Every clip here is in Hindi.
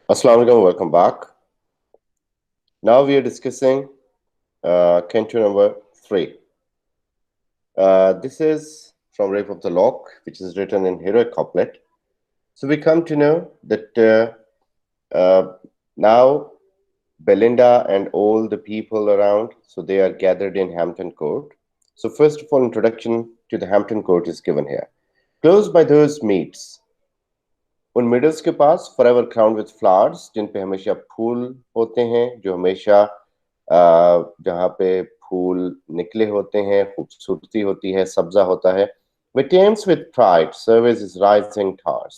Assalamu alaikum, welcome back. Now we are discussing Canto number 3. This is from Rape of the Lock, which is written in heroic couplet. So we come to know that now Belinda and all the people around, so they are gathered in Hampton Court. So first of all, introduction to the Hampton Court is given here. Close by those meets, उन मिडल्स के पास फॉरएवर क्राउंड विद फ्लावर्स, जिन पे हमेशा फूल होते हैं, जो हमेशा जहाँ पे फूल निकले होते हैं, खूबसूरती होती है, सब्जा होता है. With Thames with pride service is rising towers,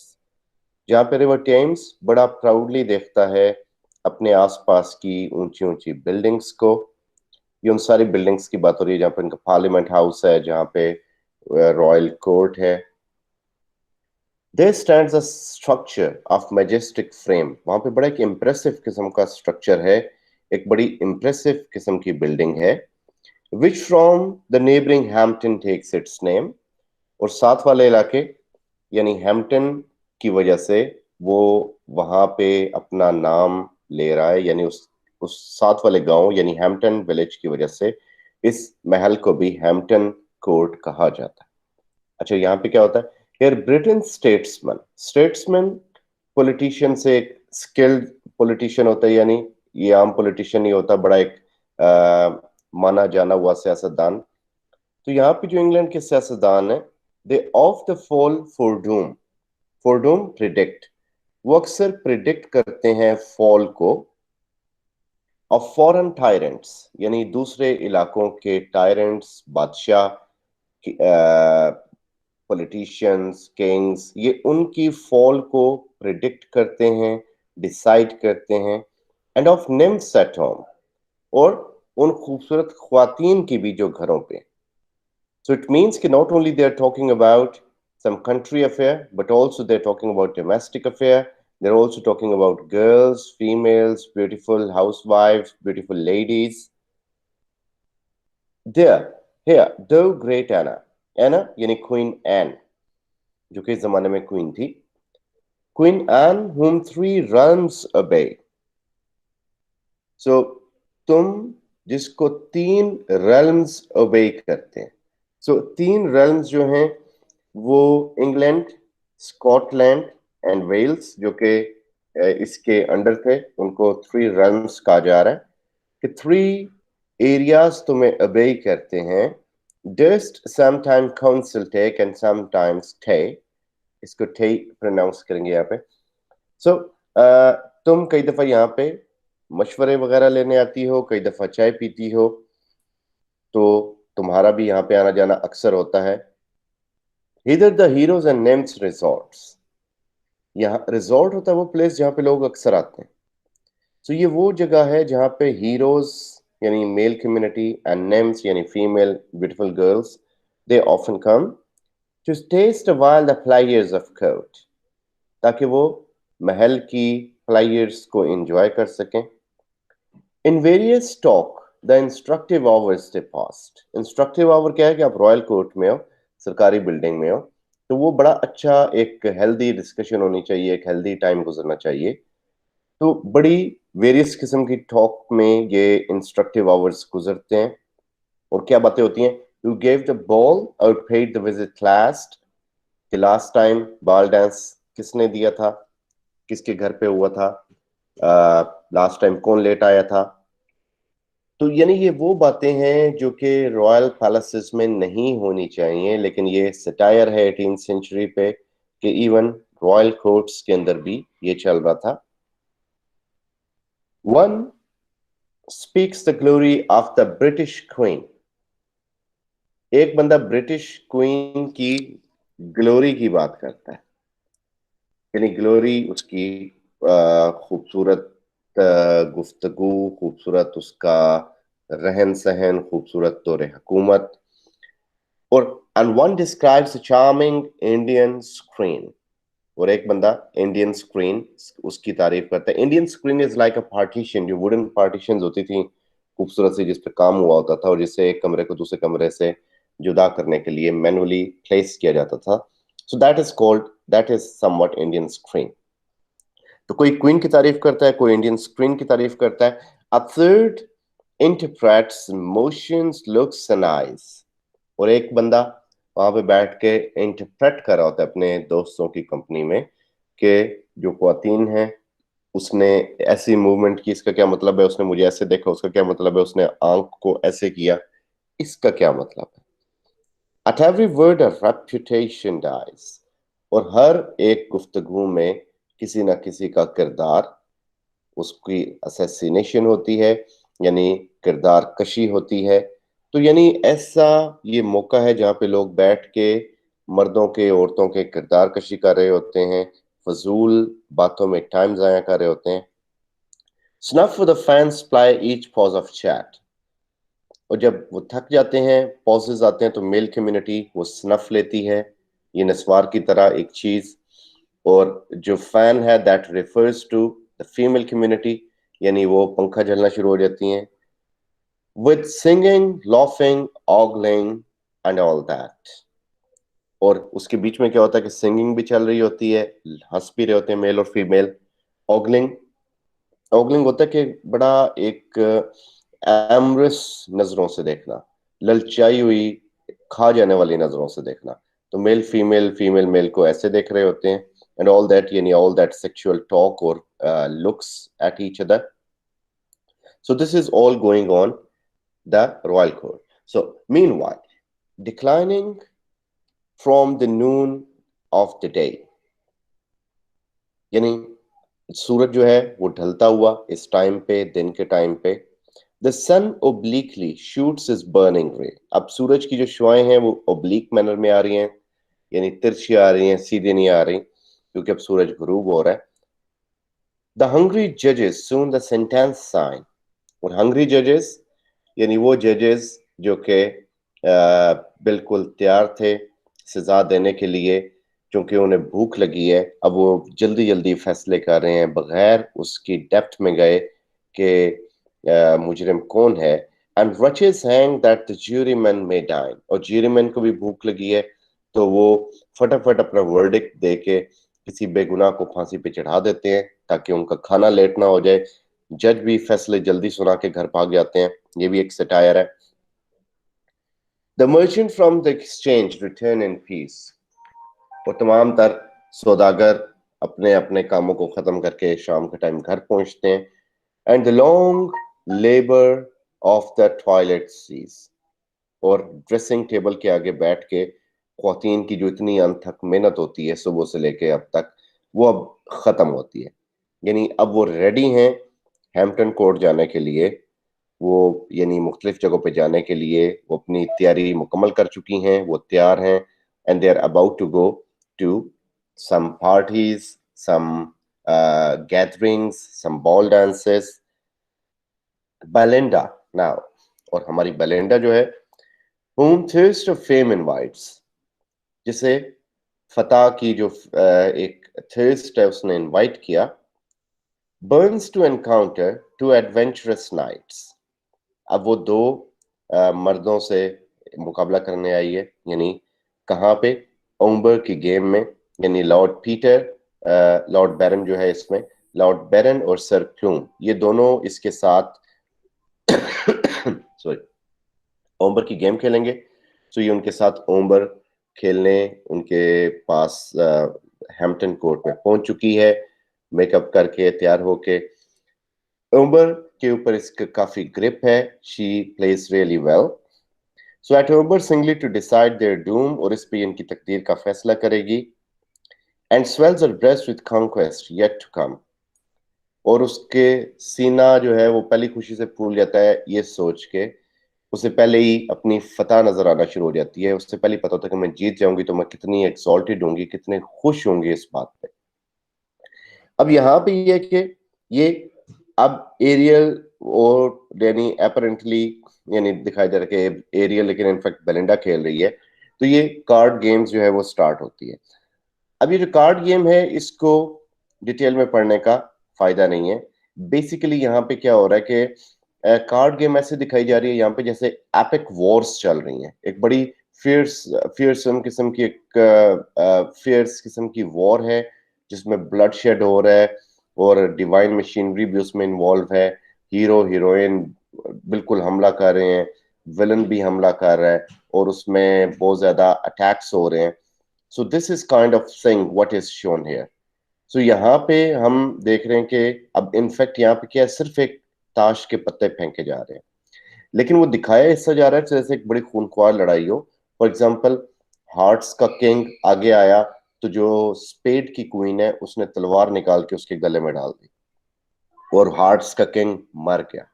जहाँ पे रिवर टेम्स बड़ा प्राउडली देखता है अपने आसपास की ऊंची ऊंची बिल्डिंग्स को. ये उन सारी बिल्डिंग्स की बात हो रही है जहाँ पे इनका पार्लियामेंट हाउस है, जहाँ पे रॉयल कोर्ट है. There stands a structure of majestic frame. वहां पे बड़ा एक इम्प्रेसिव किस्म का स्ट्रक्चर है, एक बड़ी इम्प्रेसिव किस्म की बिल्डिंग है, which from the neighboring Hampton takes its name. और साथ वाले इलाके यानी हैम्पटन की वजह से वो वहां पे अपना नाम ले रहा है, यानी उस साथ वाले गांव यानी हैम्पटन विलेज की वजह से इस महल को भी हैम्पटन कोर्ट कहा जाता है. अच्छा, यहाँ पे क्या होता है? Here Britain statesman पॉलिटिशियन से एक स्किल्ड पॉलिटिशियन होता है, यानी ये आम पॉलिटिशियन नहीं होता, बड़ा एक माना जाना हुआ सियासतदान. तो यहाँ पे जो इंग्लैंड के सियासतदान है, they of the fall for doom predict, वो अक्सर प्रिडिक्ट करते हैं फॉल को ऑफ फॉरेन टायरेंट्स, यानी दूसरे इलाकों के टायरेंट्स, बादशाह, पॉलिटिशियंस, किंग्स, ये उनकी फॉल को प्रिडिक्ट करते हैं, डिसाइड करते हैं. And of nymphs at home, और उन खूबसूरत ख्वातीन की भी जो घरों पे. सो इट मीन्स कि not only they are talking about some country affair, but also they're talking about domestic affair. They're also talking about girls, females, beautiful housewives, beautiful ladies. There, here, though great Anna यानी क्वीन एन, जो कि इस जमाने में क्वीन थी. Queen Anne whom 3 realms obey. So तुम जिसको 3 realms obey करते हैं. So 3 realms जो हैं वो इंग्लैंड, स्कॉटलैंड एंड वेल्स, जो कि इसके अंडर थे, उनको 3 realms कहा जा रहा है कि 3 एरियाज तुम्हें obey करते हैं. Durst sometime counsel take and sometimes take. इसको थे प्रोनाउंस करेंगे यहाँ पे. सो तुम कई दफा यहाँ पे मशवरे वगैरह लेने आती हो, कई दफा चाय पीती हो, तो तुम्हारा भी यहाँ पे आना जाना अक्सर होता है. इधर the heroes and names resorts, यहाँ रिजॉर्ट होता है वो प्लेस जहाँ पे लोग अक्सर आते हैं. सो ये वो जगह है जहाँ पे हीरोज यानी मेल कम्युनिटी एंड नेम्स यानी female beautiful girls, they often come to taste while the pleasures of court, ताकि वो महल की प्लेयर्स को एंजॉय कर सकें. In various talk the instructive hours they passed. Instructive hour क्या है कि आप रॉयल कोर्ट में हो, सरकारी बिल्डिंग में हो, तो वो बड़ा अच्छा एक हेल्दी डिस्कशन होनी चाहिए, एक हेल्दी टाइम गुजरना चाहिए. तो बड़ी वेरियस किस्म की टॉक में ये इंस्ट्रक्टिव आवर्स गुजरते हैं. और क्या बातें होती हैं? यू गेव द बॉल और पेड द विजिट लास्ट, कि लास्ट टाइम बॉल डांस किसने दिया था, किसके घर पे हुआ था, लास्ट टाइम कौन लेट आया था. तो यानी ये वो बातें हैं जो कि रॉयल पैलेसेस में नहीं होनी चाहिए, लेकिन ये सटायर है 18th सेंचुरी पे कि इवन रॉयल कोर्ट्स के अंदर भी ये चल रहा था. One speaks the glory of the British queen. एक बंदा ब्रिटिश क्वीन की ग्लोरी की बात करता है, यानी ग्लोरी उसकी खूबसूरत गुफ्तगू, खूबसूरत उसका रहन सहन, खूबसूरत तौर हुकूमत. और and one describes charming Indian screen, और एक बंदा इंडियन स्क्रीन उसकी तारीफ करता है. Indian screen is like a partition, जो वुडन पार्टीशन होती थी खूबसूरत सी, जिस पे काम हुआ होता था और जिससे एक कमरे को दूसरे कमरे से जुदा करने के लिए मैनुअली प्लेस किया जाता था. So that is somewhat Indian screen. तो कोई क्वीन की तारीफ करता है, कोई इंडियन स्क्रीन की तारीफ करता है. A third interprets emotions, looks and eyes. और एक बंदा वहां पे बैठ के इंटरप्रेट कर रहा होता है अपने दोस्तों की कंपनी में कि जो ख्वातीन है उसने ऐसी मूवमेंट की, इसका क्या मतलब है, उसने मुझे ऐसे देखा, उसका क्या मतलब है, उसने आंख को ऐसे किया, इसका क्या मतलब है. At every word a reputation dies. और हर एक गुफ्तगू में किसी ना किसी का किरदार, उसकी असैसिनेशन होती है, यानी किरदार कशी होती है. तो यानी ऐसा ये मौका है जहाँ पे लोग बैठ के मर्दों के औरतों के किरदार कशी कर रहे होते हैं, फजूल बातों में टाइम जाया कर रहे होते हैं. Snuff for the fans supply each pause of chat. और जब वो थक जाते हैं, पॉजेज आते हैं, तो मेल कम्युनिटी वो स्नफ लेती है, ये नस्वार की तरह एक चीज. और जो फैन है that refers to the female community, यानी वो पंखा झलना शुरू हो जाती हैं with singing, laughing, ogling and all that. और उसके बीच में क्या होता है कि सिंगिंग भी चल रही होती है, हंस भी रहे होते हैं मेल और फीमेल. ऑगलिंग ऑगलिंग होता है कि बड़ा एक एमरस नजरों से देखना, ललचाई हुई खा जाने वाली नजरों से देखना. तो मेल फीमेल, फीमेल मेल को ऐसे देख रहे होते हैं. एंड ऑल दैट, यानी ऑल दैट सेक्सुअल टॉक और looks at each other. So this is all going on the royal court. So meanwhile, declining from the Noon of the day, यानी सूरज जो है वो ढलता हुआ इस टाइम पे, दिन के टाइम पे, the sun obliquely shoots his burning ray. अब सूरज की जो शुआएं हैं वो ओब्लिक मैनर में आ रही हैं, यानी तिरछी आ रही हैं, सीधे नहीं आ रही, क्योंकि अब सूरज गुरूब हो रहा है. द हंग्री जजेस सून द सेंटेंस साइन. और हंग्री जजेस यानी वो जजेस जो कि बिल्कुल तैयार थे सजा देने के लिए, क्योंकि उन्हें भूख लगी है. अब वो जल्दी जल्दी फैसले कर रहे हैं बगैर उसकी डेप्थ में गए कि मुजरिम कौन है. And wretches hang that the jurymen may dine. और ज्यूरीमैन को भी भूख लगी है, तो वो फटाफट अपना वर्डिक्ट दे के किसी बेगुनाह को फांसी पे चढ़ा देते हैं ताकि उनका खाना लेट ना हो जाए. जज भी फैसले जल्दी सुना के घर भाग जाते हैं. ये भी एक सटायर है. The merchant from the exchange return in peace. और तमाम तर सौदागर अपने अपने कामों को खत्म करके शाम के टाइम घर पहुंचते हैं. And the long labour of the toilet cease. और ड्रेसिंग टेबल के आगे बैठ के ख्वातीन की जो इतनी अनथक मेहनत होती है सुबह से लेके अब तक, वो अब खत्म होती है. यानी अब वो रेडी हैं हैम्पटन कोर्ट जाने के लिए. वो यानी मुख्तलिफ जगहों पे जाने के लिए वो अपनी तैयारी मुकम्मल कर चुकी हैं, वो तैयार हैं. And they are about to go to some parties, some gatherings, some ball dances. Belinda now. और हमारी बेलिंडा जो है, whom thirst of fame invites, जिसे फतह की जो एक थर्स्ट है उसने इनवाइट किया, burns to encounter two adventurous knights. अब वो दो मर्दों से मुकाबला करने आई है, यानी कहाँ पे, ओम्बर की गेम में. यानी लॉर्ड पीटर, लॉर्ड बैरन जो है इसमें, लॉर्ड बैरन और सर क्लूम, ये दोनों इसके साथ सॉरी ओम्बर की गेम खेलेंगे. तो ये उनके साथ ओम्बर खेलने उनके पास हैम्पटन कोर्ट में पहुंच चुकी है, मेकअप करके तैयार होके. ओम्बर के ऊपर इसका काफी ग्रिप है. She plays really well. So at ombre singly to decide their doom. और इस पे इनकी तकदीर का फैसला करेगी. And swells her breast with conquest yet to come. और उसके सीना जो है वो पहली खुशी से फूल जाता है ये सोच के, उससे पहले ही अपनी फतह नजर आना शुरू हो जाती है. उससे पहले पता होता है कि मैं जीत जाऊंगी तो मैं कितनी एक्सॉल्टेड होंगी, कितने खुश होंगे इस बात पे. अब यहाँ पे ये कि ये अब एरियल और यानी अपेरेंटली यानी दिखाई दे रहा है कि एरियल, लेकिन इनफैक्ट बेलिंडा खेल रही है. तो ये कार्ड गेम्स जो है वो स्टार्ट होती है. अब ये जो कार्ड गेम है इसको डिटेल में पढ़ने का फायदा नहीं है. बेसिकली यहाँ पे क्या हो रहा है कि कार्ड गेम ऐसे दिखाई जा रही है यहाँ पे जैसे एपिक वॉर्स चल रही हैं. एक बड़ी फियर्स फियर्सम किस्म की एक फियर्स किस्म की वॉर है जिसमें ब्लड शेड हो रहा है. और डिवाइन मशीनरी भी उसमें इन्वॉल्व है। हीरो हीरोइन बिल्कुल हमला कर रहे हैं, विलन भी हमला कर रहा है और उसमें बहुत ज्यादा अटैक्स हो रहे हैं। So this is kind of thing what is shown here. So यहाँ पे हम देख रहे हैं कि अब इनफैक्ट यहाँ पे क्या है, सिर्फ एक ताश के पत्ते फेंके जा रहे हैं, लेकिन वो दिखाया इससे जा रहा है जैसे एक बड़ी खूंखार लड़ाई हो। फॉर एग्जाम्पल, हार्ट्स का किंग आगे आया तो जो स्पेड की क्वीन है उसने तलवार निकाल के उसके गले में डाल दी और हार्ट्स का किंग मर गया।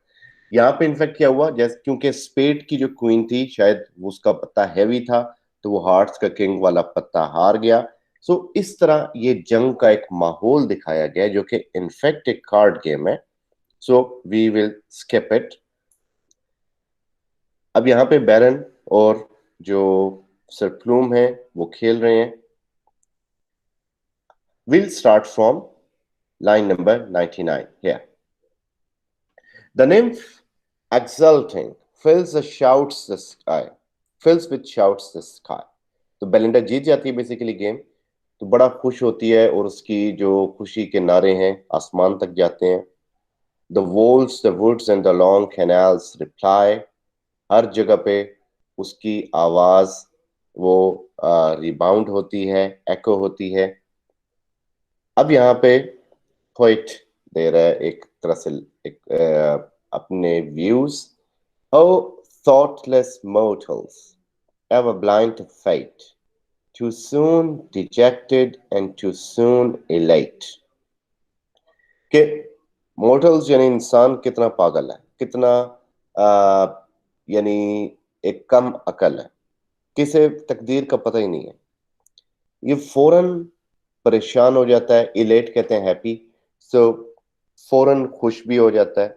यहाँ पे इनफैक्ट क्या हुआ, जैसे क्योंकि स्पेड की जो क्वीन थी शायद उसका पत्ता हैवी था, तो वो हार्ट्स का किंग वाला पत्ता हार गया। सो इस तरह ये जंग का एक माहौल दिखाया गया जो कि इनफैक्ट एक कार्ड गेम है। So we will skip it. अब यहाँ पे बैरन और जो सर प्लूम है वो खेल रहे हैं। Will start from line number 99 here. The nymph, exulting, fills with shouts the sky. तो बेलिंडा जीत जाती है बेसिकली गेम, तो बड़ा खुश होती है और उसकी जो खुशी के नारे हैं आसमान तक जाते हैं। The walls, the woods and the long canals reply. हर जगह पे उसकी आवाज वो रिबाउंड होती है, एको होती है। अब यहाँ पे पोइट दे रहा है एक तरह से एक अपने views. O thoughtless mortals, ever blind to fate, too soon dejected and too soon elate। कि mortals यानी इंसान कितना पागल है, कितना यानी एक कम अकल है, किसे तकदीर का पता ही नहीं है। ये फौरन परेशान हो जाता है, इलेट कहते हैं हैप्पी, सो फौरन खुश भी हो जाता है।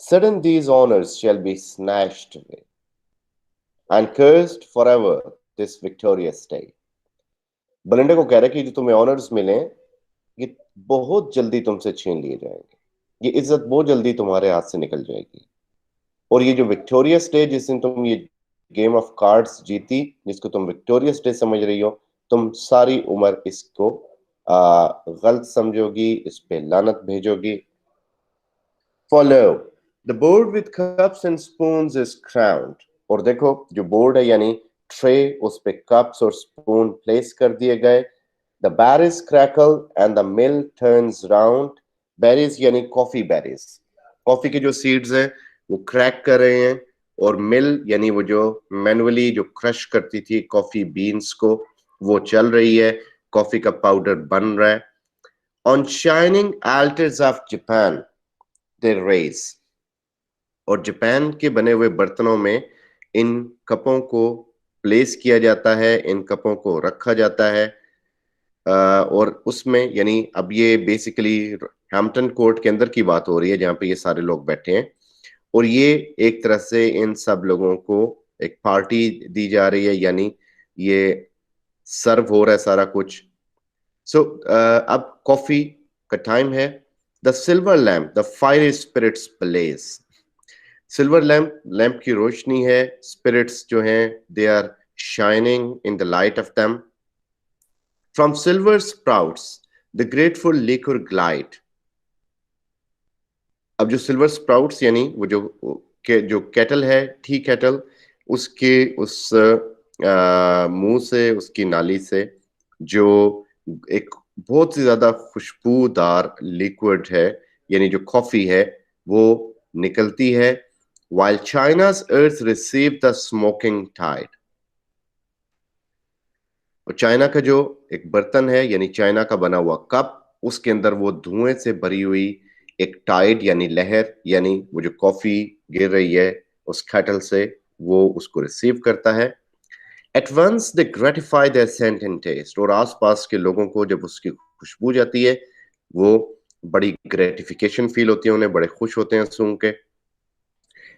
Sudden these honors shall be snatched away and cursed forever this victorious day। Belinda को कह रहा है कि जो तुम्हें ऑनर्स मिले ये बहुत जल्दी तुमसे छीन लिए जाएंगे, ये इज्जत बहुत जल्दी तुम्हारे हाथ से निकल जाएगी। और ये जो विक्टोरियस डे जिस दिन तुम ये गेम ऑफ कार्ड्स जीती, जिसको तुम विक्टोरियस डे समझ रही हो, तुम सारी उम्र इसको गलत समझोगी, इस पे लानत भेजोगी। For lo the board with cups and spoons is crowned. और देखो जो बोर्ड है यानी ट्रे, उस पे कप्स और स्पून प्लेस कर दिए गए। The berries crackle and the mill turns round। Berries यानी कॉफी बेरीज, कॉफी के जो सीड्स हैं वो क्रैक कर रहे हैं, और मिल यानी वो जो मैनुअली जो क्रश करती थी कॉफी बीन्स को, वो चल रही है, कॉफी का पाउडर बन रहा है। On shining altars of Japan they raise. और जापान के बने हुए बर्तनों में इन कपों को प्लेस किया जाता है, इन कपों को रखा जाता है। और उसमें यानी अब ये बेसिकली हैम्पटन कोर्ट के अंदर की बात हो रही है जहाँ पे ये सारे लोग बैठे हैं, और ये एक तरह से इन सब लोगों को एक पार्टी दी जा रही है, यानी ये सर्व हो रहा है सारा कुछ। सो अब कॉफी का टाइम है। The silver lamp the fire spirits blaze. Silver lamp, lamp की रोशनी है, स्पिरिट्स जो हैं they are shining in the light of them. From silver spouts the grateful liquid glide. अब जो सिल्वर स्प्राउट्स यानी वो जो केटल है, टी केटल, उसके उस मुंह से, उसकी नाली से जो एक बहुत ही ज्यादा खुशबूदार लिक्विड है यानी जो कॉफी है वो निकलती है। while China's earth received the smoking tide। और चाइना का जो एक बर्तन है यानी चाइना का बना हुआ कप, उसके अंदर वो धुएं से भरी हुई एक टाइड यानी लहर, यानी वो जो कॉफी गिर रही है उस केटल से, वो उसको रिसीव करता है। At once they gratify their scent and taste. और आसपास के लोगों को जब उसकी खुशबू जाती है वो बड़ी ग्रेटिफिकेशन फील होती है, उन्हें बड़े खुश होते हैं सूंघ के।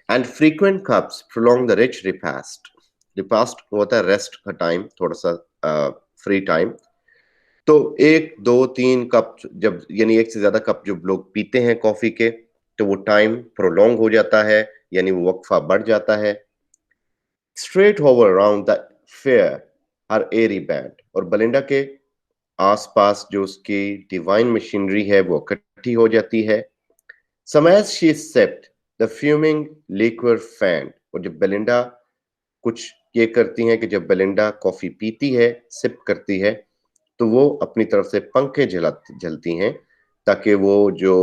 And frequent cups prolong the rich repast. Repast होता है रेस्ट का टाइम, थोड़ा सा फ्री टाइम। तो एक दो तीन कप जब यानी एक से ज्यादा कप जब लोग पीते हैं कॉफी के, तो वो टाइम प्रोलॉन्ग हो जाता है, यानी वो वक्फा बढ़ जाता है। Straight hover around the fair her airy band. और बलिंडा के आसपास जो उसकी डिवाइन मशीनरी है वो इकट्ठी हो जाती है। As she sipped the fuming liquor fan, और जब बेलिंडा कुछ ये करती हैं कि जब बेलिंडा कॉफी पीती है, सिप करती है, तो वो अपनी तरफ से पंखे झलती हैं ताकि वो जो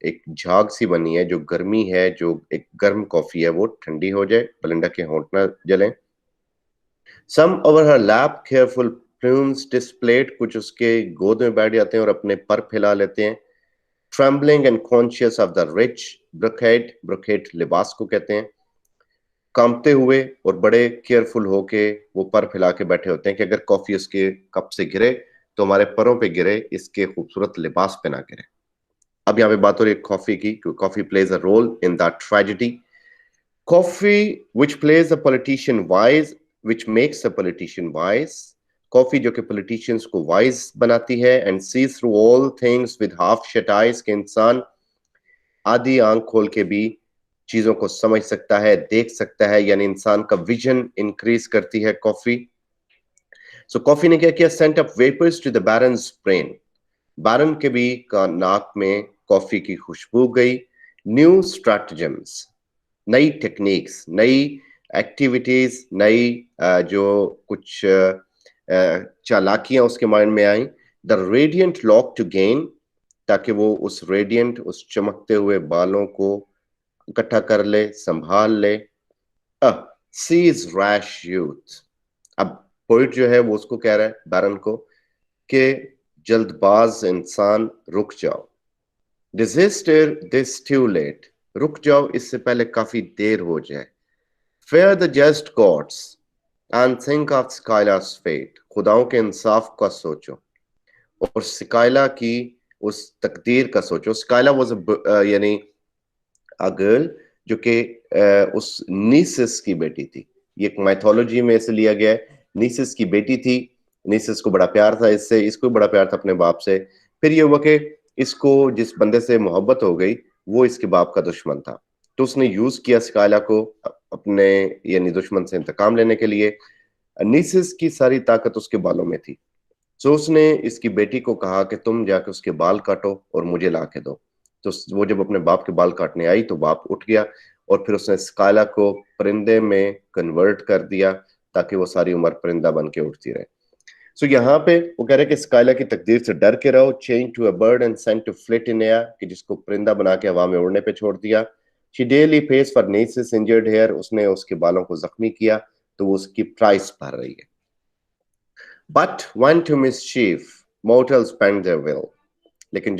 एक झाग सी बनी है, जो गर्मी है, जो एक गर्म कॉफी है, वो ठंडी हो जाए, बेलिंडा के होंठ ना जलें। Some over her lap, careful plumes displayed, कुछ उसके गोद में बैठ जाते हैं और अपने पर फैला लेते हैं। Trembling and conscious of the rich brocade, brocade लिबास को कहते हैं, कांपते हुए और बड़े केयरफुल होके वो पर फैला के बैठे होते हैं कि अगर कॉफी उसके कप से गिरे तो हमारे परों पे गिरे, इसके खूबसूरत लिबास पे ना गिरे। अब यहाँ पे बात हो रही है कॉफी की, coffee plays a role in that tragedy. Coffee which plays a politician wise, which makes a politician wise, coffee जो कि politicians को wise बनाती है, and sees through all things with half shut eyes, के इंसान आधी आंख खोल के भी चीजों को समझ सकता है, देख सकता है, यानी इंसान का विजन इंक्रीज करती है कॉफी। सो कॉफी ने क्या किया? Sent up vapours to the baron's brain, baron के भी का नाक में कॉफी की खुशबू गई। न्यू स्ट्रैटेजम्स, नई टेक्निक्स, नई एक्टिविटीज, नई जो कुछ चालाकियां उसके माइंड में आई। The radiant lock to gain, ताकि वो उस रेडियंट, उस चमकते हुए बालों को इकट्ठा कर ले, संभाल ले। सीज रैश यूथ, अब पोइट जो है वो उसको कह रहा है बैरन को कि जल्दबाज इंसान रुक जाओ। डिजिस्टर दिस टू लेट, रुक जाओ इससे पहले काफी देर हो जाए। Fear the just gods and think of Scylla's fate, खुदाओं के इंसाफ का सोचो और स्काइला की उस तकदीर का सोचो। स्काइला वाज यानी अ गर्ल जो कि उस नीसिस की बेटी थी। ये एक माइथोलॉजी में से लिया गया है। नीसिस की बेटी थी, नीसिस को बड़ा प्यार था इससे, इसको बड़ा प्यार था अपने बाप से। फिर ये हुआ कि इसको जिस बंदे से मोहब्बत हो गई वो इसके बाप का दुश्मन था, तो उसने यूज किया स्काइला को अपने यानी दुश्मन से इंतकाम लेने के लिए। नीसिस की सारी ताकत उसके बालों में थी, तो उसने इसकी बेटी को कहा कि तुम जाके उसके बाल काटो और मुझे ला के दो। तो वो जब अपने बाप के बाल काटने आई तो बाप उठ गया और फिर उसने स्काइला को परिंदे में कन्वर्ट कर दिया ताकि वो सारी उम्र परिंदा बन के उठती रहे। सो यहाँ पे वो कह रहे कि स्काइला की तकदीर से डर के रहो। Change to a bird and sent to flit in air, कि जिसको परिंदा बना के हवा में उड़ने पे छोड़ दिया। She dearly pays for Nisus injured hair, उसने उसके बालों को जख्मी किया तो वो उसकी प्राइस भर रही है। But when to mischief mortals bend their will, लेकिन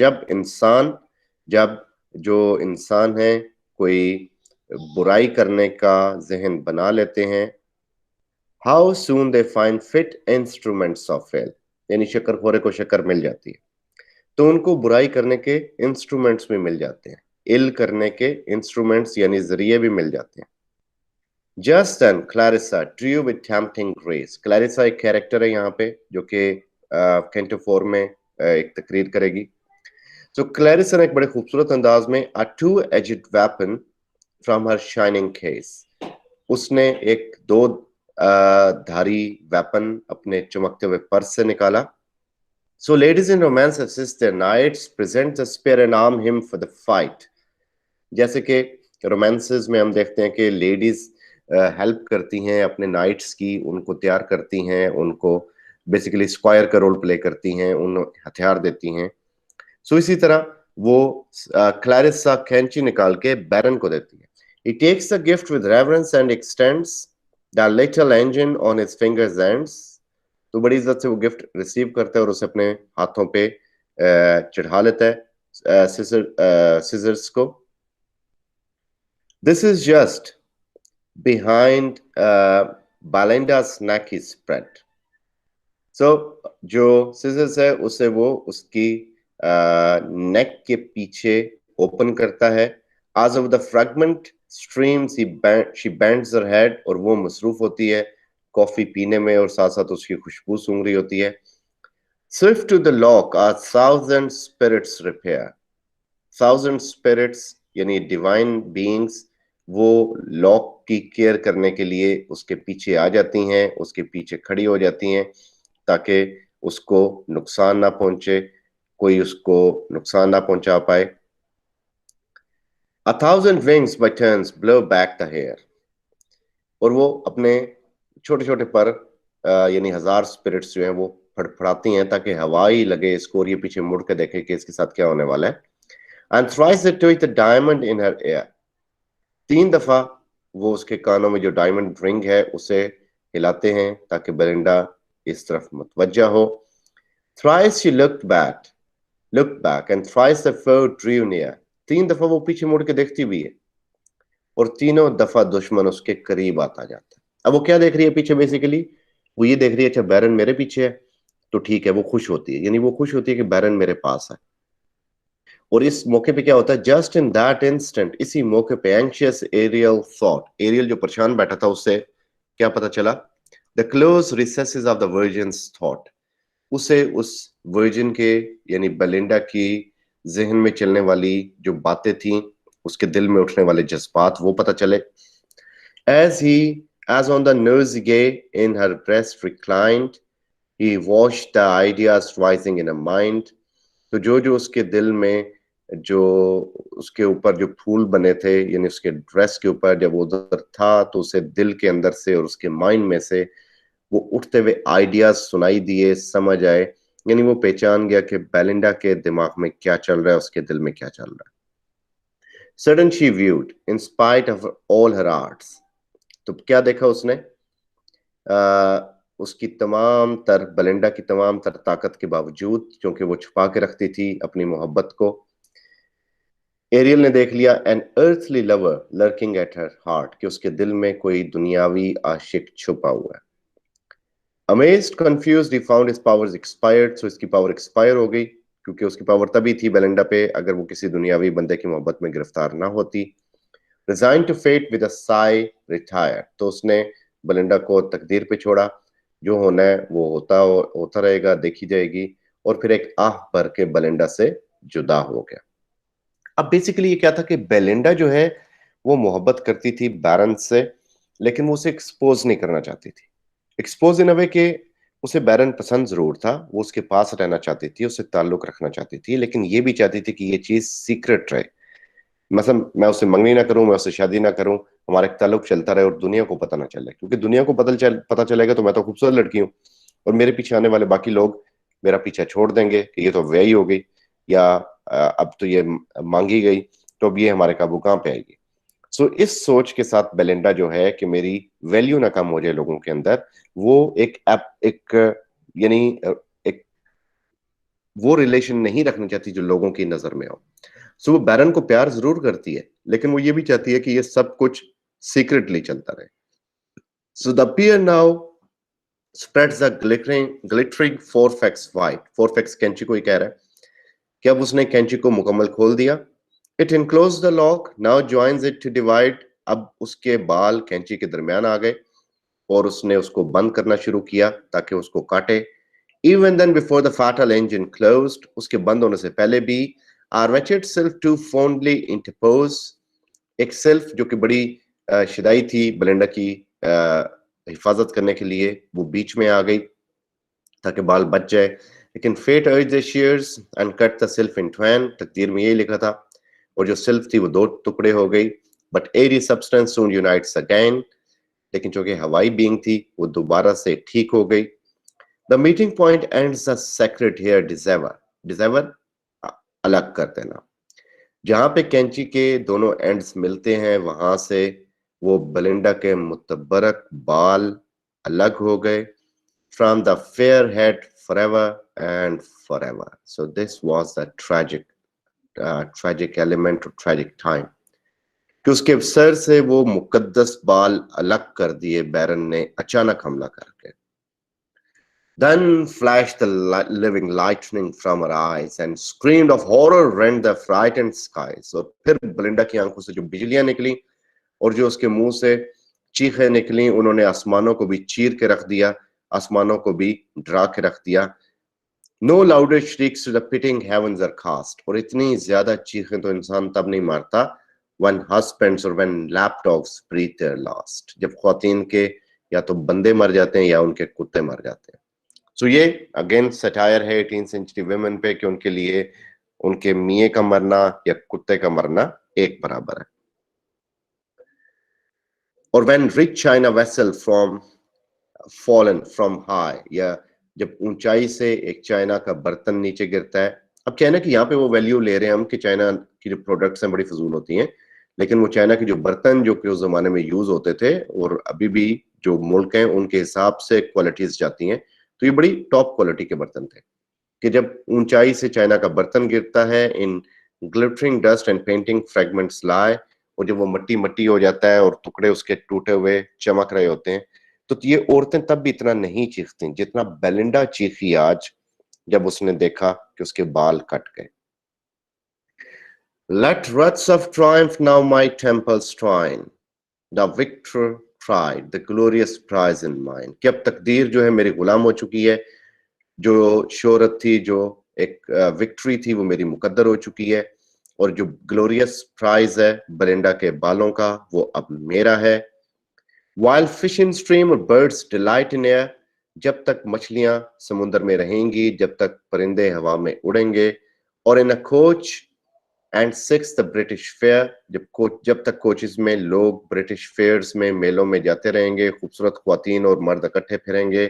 जब जो इंसान है कोई बुराई करने का जहन बना लेते हैं, how soon they find fit instruments of fail, यानी शक्करखोरे को शक्कर मिल जाती है तो उनको बुराई करने के इंस्ट्रूमेंट्स भी मिल जाते हैं, इल करने के इंस्ट्रूमेंट्स यानी जरिए भी मिल जाते हैं। Just then Clarissa drew with tempting grace, Clarissa एक कैरेक्टर है यहाँ पे जो कि कैंटो 4 में एक तकरीर करेगी। So क्लैरिसा ने एक बड़े खूबसूरत अंदाज में a two-edged weapon from her shining case, उसने एक दो धारी वेपन अपने चमकते हुए पर्स से निकाला। So ladies in romance assist their knights, present the spear and arm him for the fight, जैसे कि रोमांसेस में हम देखते हैं कि लेडीज हेल्प करती हैं अपने नाइट्स की, उनको तैयार करती हैं, उनको बेसिकली स्क्वायर का रोल प्ले करती हैं, उन हथियार देती हैं। सो इसी तरह वो क्लैरिसा कैंची निकाल के बैरन को देती है। He takes the gift with reverence and extends the little engine on his fingers ends, तो बड़ी इज्जत से वो गिफ्ट रिसीव करता है और उसे अपने हाथों पे चढ़ा लेता है सिजर्स को। This is just behind Belinda's neck is spread. So जो सिजर्स है उसे वो उसकी नेक के पीछे ओपन करता है। As of the fragment streams she bends her head, और वो मसरूफ होती है कॉफी पीने में और साथ साथ उसकी खुशबू सूंघ रही होती है। Swift to the lock are thousand spirits repair. Thousand spirits यानी डिवाइन बीइंग्स वो लॉक की केयर करने के लिए उसके पीछे आ जाती हैं, उसके पीछे खड़ी हो जाती हैं ताकि उसको नुकसान ना पहुंचे, कोई उसको नुकसान ना पहुंचा पाए। 1,000 wings by turns blow back the hair, और वो अपने छोटे छोटे पर यानी 1000 स्पिरिट्स जो हैं वो फड़फड़ाती हैं ताकि हवा ही लगे इसको और ये पीछे मुड़ के देखे कि इसके साथ क्या होने वाला है। And thrice it touch the diamond in her air, 3 दफा वो उसके कानों में जो डायमंड रिंग है उसे हिलाते हैं ताकि बेलिंडा इस तरफ मुतवज्जा हो। Thrice she looked back and thrice the foe drew near, 3 दफा वो पीछे मुड़ के देखती भी है और तीनों दफा दुश्मन उसके करीब आता जाता है। अब वो क्या देख रही है पीछे? बेसिकली वो ये देख रही है, अच्छा बैरन मेरे पीछे है तो ठीक है, वो खुश होती है, यानी वो खुश होती है कि बैरन मेरे पास है। और इस मौके पे क्या होता है, जस्ट इन दैट इंस्टेंट, इसी मौके पे एंशियस एरियल थॉट, एरियल जो परेशान बैठा था उससे क्या पता चला, the close recesses of the virgins thought, उसे उस वर्जिन के यानी बेलिंडा की जहन में चलने वाली जो बातें थी, उसके दिल में उठने वाले जज्बात वो पता चले। as on the nosegay in her breast reclined, he watched the ideas rising in her mind, तो जो जो उसके दिल में जो उसके ऊपर जो फूल बने थे, यानी उसके ड्रेस के ऊपर जब वो उधर था तो उसे दिल के अंदर से और उसके माइंड में से वो उठते हुए आइडियाज सुनाई दिए, समझ आए, यानी वो पहचान गया कि बेलिंडा के दिमाग में क्या चल रहा है, उसके दिल में क्या चल रहा है। Sudden she viewed, in spite of all her arts, तो क्या देखा उसने? उसकी तमाम तर बेलिंडा की तमाम तर ताकत के बावजूद, क्योंकि वो छुपा के रखती थी अपनी मोहब्बत को, एरियल ने देख लिया an earthly lover lurking at her heart, कि उसके दिल में कोई दुनियावी आशिक छुपा हुआ है। Amazed, confused, he found his powers expired, so इसकी पावर एक्सपायर हो गई, क्योंकि उसकी पावर तभी थी बेलिंडा पे अगर वो किसी दुनियावी बंदे की मोहब्बत में गिरफ्तार ना होती। Resigned to fate with a sigh, retired, तो उसने बेलिंडा को तकदीर पे छोड़ा, जो होना है वो होता रहेगा, देखी जाएगी, और फिर एक आह भर के बेलिंडा से जुदा हो गया। अब बेसिकली ये क्या था कि बेलिंडा जो है वो मोहब्बत करती थी बैरन से, लेकिन वो उसे एक्सपोज नहीं करना चाहती थी। एक्सपोज इन अ वे कि उसे बैरन पसंद जरूर था, वो उसके पास रहना चाहती थी, उससे ताल्लुक रखना चाहती थी, लेकिन ये भी चाहती थी कि ये चीज सीक्रेट रहे। मतलब मैं उससे मंगनी ना करूं, मैं उससे शादी ना करूं, हमारा एक ताल्लुक चलता रहे और दुनिया को पता ना चले, क्योंकि दुनिया को पता चलेगा तो मैं तो खूबसूरत लड़की हूँ और मेरे पीछे आने वाले बाकी लोग मेरा पीछा छोड़ देंगे कि ये तो व्याही हो गई, या अब तो ये मांगी गई, तो अब ये हमारे काबू कहाँ पे आएगी। सो इस सोच के साथ बेलिंडा जो है कि मेरी वैल्यू ना कम हो जाए लोगों के अंदर, वो एक यानी एक वो रिलेशन नहीं रखना चाहती जो लोगों की नजर में हो। सो वो बैरन को प्यार जरूर करती है, लेकिन वो ये भी चाहती है कि ये सब कुछ सीक्रेटली चलता रहे। So the peer now spreads the glittering forfex white, forfex कैंची को ही कह रहा है कि अब उसने कैंची को मुकम्मल खोल दिया। It enclose the lock, now joins it to divide, अब उसके बाल कैंची के दरमियान आ गए और उसने उसको बंद करना शुरू किया ताकि उसको काटे। Even then, before the fatal engine closed, उसके बंद होने से पहले भी, our wretched self too fondly interpose, एक सेल्फ जो कि बड़ी शिदाई थी बेलिंडा की हिफाजत करने के लिए, वो बीच में आ गई ताकि बाल बच जाए। लेकिन fate urged the shears and cut the self in twain, तकदीर में यही लिखा था, और जो सेल्फ थी वो 2 टुकड़े हो गई। But airy substance soon unites again, लेकिन चूंकि हवाई बीइंग थी वो दोबारा से ठीक हो गई। The meeting point ends the sacred here dissever, dissever अलग कर देना, जहां पे कैंची के दोनों एंड्स मिलते हैं वहां से वो बेलिंडा के मुतबरक बाल अलग हो गए। From the fair head forever and forever. So this was the tragic element or tragic time, कि उसके सर से वो मुकद्दस बाल अलग कर दिए बैरन ने अचानक हमला करके। Then flashed the living lightning from her eyes and screamed of horror rent the frightened skies. और फिर बेलिंडा की आंखों से जो बिजलियां निकली और जो उसके मुंह से चीखें निकली, उन्होंने आसमानों को भी चीर के रख दिया, आसमानों को भी डरा के रख दिया। No louder shrieks to the pitting heavens are cast, और इतनी ज्यादा चीखें तो इंसान तब नहीं मारता when husbands or when lapdogs breathe their last, जब ख्वातीन के या तो बंदे मर जाते हैं या उनके कुत्ते मर जाते हैं। सो ये अगेन सटायर है 18th सेंचुरी वुमेन पे कि उनके लिए उनके मियाँ का मरना या कुत्ते का मरना एक बराबर है। और when rich China vessel from fallen from high, या जब ऊंचाई से एक चाइना का बर्तन नीचे गिरता है। अब क्या है ना कि यहाँ पे वो वैल्यू ले रहे हैं हम कि चाइना की जो प्रोडक्ट्स हैं बड़ी फजूल होती हैं, लेकिन वो चाइना के जो बर्तन जो कि उस जमाने में यूज होते थे और अभी भी जो मुल्क हैं उनके हिसाब से क्वालिटीज जाती हैं, तो ये बड़ी टॉप क्वालिटी के बर्तन थे कि जब ऊंचाई से चाइना का बर्तन गिरता है, in glittering dust and painting fragments lie, और जब वो मट्टी मट्टी हो जाता है और टुकड़े उसके टूटे हुए चमक रहे होते हैं, तो ये औरतें तब भी इतना नहीं चीखती जितना बेलिंडा चीखी आज जब उसने देखा कि उसके बाल कट गए। Let ruts of triumph now my temples twine, the victor tried the glorious prize in mine। कि अब तकदीर जो है मेरी गुलाम हो चुकी है, जो शोहरत थी, जो एक विक्ट्री थी, वो मेरी मुकद्दर हो चुकी है, और जो ग्लोरियस प्राइज है बेलिंडा के बालों का, वो अब मेरा है। While fish in stream or birds delight in air, जब तक मछलियां समुद्र में रहेंगी, जब तक परिंदे हवा में उड़ेंगे, और in a coach and six the British fair, जब तक कोचेस में लोग ब्रिटिश फेयर्स में मेलों में जाते रहेंगे, खूबसूरत ख्वातीन और मर्द इकट्ठे फिरेंगे।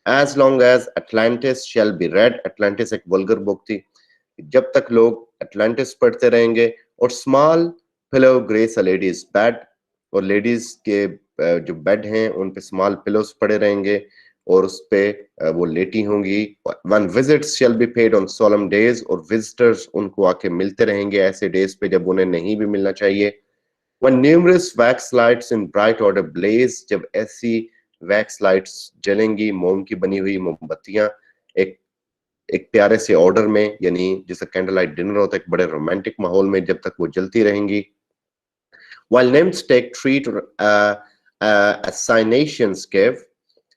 As long as Atlantis shall be read, Atlantis एक वल्गर बुक थी, जब तक लोग अटलांटिस पढ़ते रहेंगे, और small pillow grace a lady's bed, और लेडीज के जो बेड हैं उन पे स्मॉल पिलोस पड़े रहेंगे और उस पे वो लेटी होंगी। One visits shall be paid on solemn days, और विजिटर्स उनको आके मिलते रहेंगे ऐसे डेज पे जब उन्हें नहीं भी मिलना चाहिए। वन न्यूमरस वैक्स लाइट्स इन ब्राइट ऑर्डर ब्लेज, जब ऐसी वैक्स लाइट्स जलेंगी, मोम की बनी हुई मोमबत्तियां एक एक प्यारे से ऑर्डर में, यानी जैसे कैंडल लाइट डिनर होता है एक बड़े रोमांटिक माहौल में, जब तक वो जलती रहेंगी। While nymphs take treat assignations give,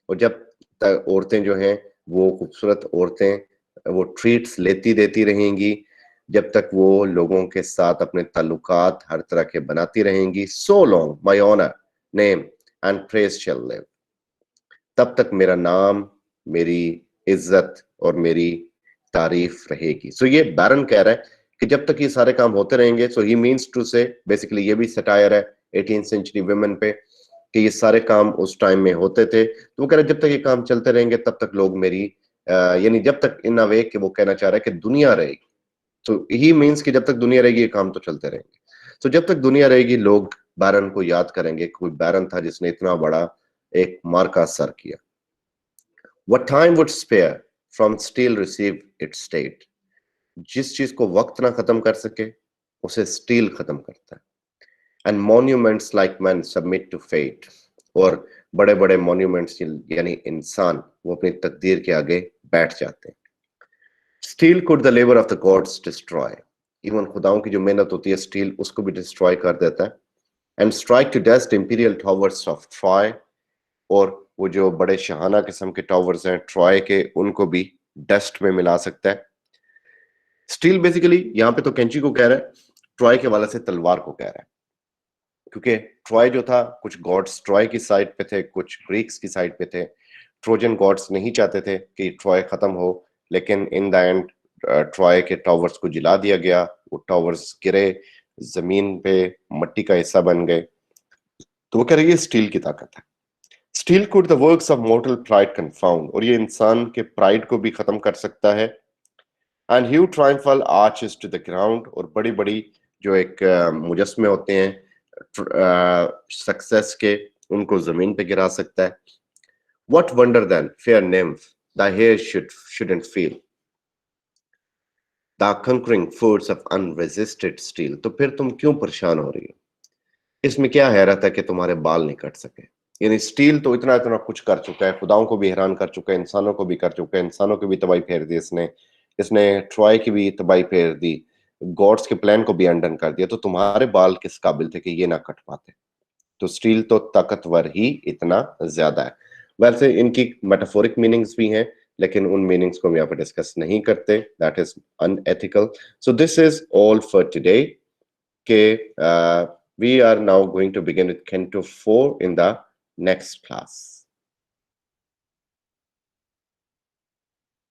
और जब तक औरतें जो हैं वो खूबसूरत औरतें वो ट्रीट्स लेती देती रहेंगी, जब तक वो लोगों के साथ अपने ताल्लुकात हर तरह के बनाती रहेंगी। So long my honor, name and praise shall live, तब तक मेरा नाम, मेरी इज्जत और मेरी तारीफ रहेगी। सो ये बैरन कह रहा है कि जब तक ये सारे काम होते रहेंगे, सो ही मीन्स टू से बेसिकली ये भी सटायर है 18th सेंचुरी वुमेन पे कि ये सारे काम उस टाइम में होते थे, तो वो कह रहे जब तक ये काम चलते रहेंगे तब तक लोग मेरी यानी जब तक इन अ वे कि वो कहना चाह रहा है कि दुनिया रहेगी, तो ही मीन्स कि जब तक दुनिया रहेगी ये काम तो चलते रहेंगे। तो जब तक दुनिया रहेगी लोग बैरन को याद करेंगे, कोई बैरन था जिसने इतना बड़ा एक मार्का सर किया। What time would spare from steel receive its state, जिस चीज को वक्त ना खत्म कर सके उसे स्टील खत्म करता है। And monuments like men submit to fate, और बड़े बड़े मॉन्यूमेंट्स यानी इंसान वो अपनी तकदीर के आगे बैठ जाते हैं। Steel could the labour of the gods destroy, even खुदाओं की जो मेहनत होती है स्टील उसको भी डिस्ट्रॉय कर देता है। And strike to dust imperial towers of Troy, और वो जो बड़े शहाना किस्म के टावर्स हैं ट्रॉय के उनको भी डस्ट में मिला सकता है। स्टील बेसिकली यहाँ पे तो कैंची को कह रहा है, ट्रॉय के वाले से तलवार को कह रहा है, क्योंकि ट्रॉय जो था कुछ गॉड्स ट्रॉय की साइड पे थे, कुछ ग्रीक्स की साइड पे थे। ट्रोजन गॉड्स नहीं चाहते थे कि ट्रॉय खत्म हो, लेकिन इन द एंड ट्रॉय के टावर्स को जिला दिया गया, वो टावर्स गिरे, जमीन पे मट्टी का हिस्सा बन गए। तो वो कह रहे ये स्टील की ताकत है। Steel could the works of mortar pride confound, और ये इंसान के प्राइड को भी खत्म कर सकता है। And hew triumphal arches to the ground, और बड़ी बड़ी जो एक मुजस्मे होते हैं सक्सेस के, उनको जमीन पे गिरा सकता है। What wonder then fair nymph the hair shouldn't feel the conquering force of unresisted steel, तो फिर तुम क्यों परेशान हो रही हो? इसमें क्या हैरत है कि तुम्हारे बाल नहीं कट सके? यानी स्टील तो इतना इतना कुछ कर चुका है, खुदाओं को भी हैरान कर चुका है, इंसानों को भी कर चुका है, इंसानों की भी तबाही फेर दी इसने, इसने ट्रॉय की भी तबाही फेर दी, गॉड्स के प्लान को भी अंडन कर दिया, तो तुम्हारे बाल किस काबिल थे कि ये ना कट पाते? तो स्टील तो ताकतवर ही इतना ज्यादा है। वैसे इनकी मेटाफोरिक मीनिंग्स भी हैं, लेकिन उन मीनिंग्स को हम यहाँ पे डिस्कस नहीं करते, that is unethical. So this is all for today के we are now going to begin with Canto 4 in the next class.